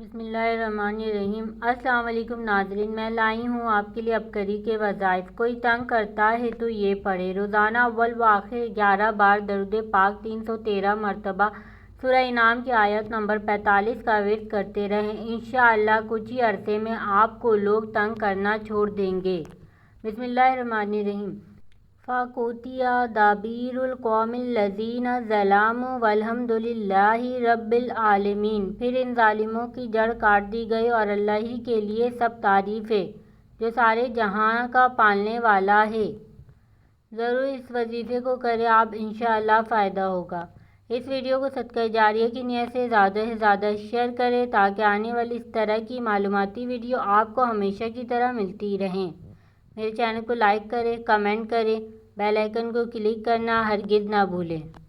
بسم اللہ الرحمن الرحیم۔ السلام علیکم ناظرین، میں لائی ہوں آپ کے لیے عبقری کے وظائف۔ کوئی تنگ کرتا ہے تو یہ پڑھے۔ روزانہ اول و آخر 11 بار درود پاک 313 مرتبہ سورہ انعام کی آیت نمبر 45 کا ورد کرتے رہیں۔ انشاءاللہ کچھ ہی عرصے میں آپ کو لوگ تنگ کرنا چھوڑ دیں گے۔ بسم اللہ الرحمن الرحیم۔ فَقُطِعَ دَابِرُ الْقَوْمِ الَّذِينَ ظَلَمُوا وَالْحَمْدُ لِلَّهِ رَبِّ الْعَالَمِينَ۔ پھر ان ظالموں کی جڑ کاٹ دی گئی اور اللہ ہی کے لیے سب تعریف ہے جو سارے جہاں کا پالنے والا ہے۔ ضرور اس وظیفے کو کریں، آپ انشاءاللہ فائدہ ہوگا۔ اس ویڈیو کو صدقہ جاریہ کی نیت سے زیادہ سے زیادہ شیئر کریں تاکہ آنے والی اس طرح کی معلوماتی ویڈیو آپ کو ہمیشہ کی طرح ملتی رہیں۔ میرے چینل کو لائک کریں، کمنٹ کریں، بیل آئیکن کو کلک کرنا ہرگز نہ بھولیں۔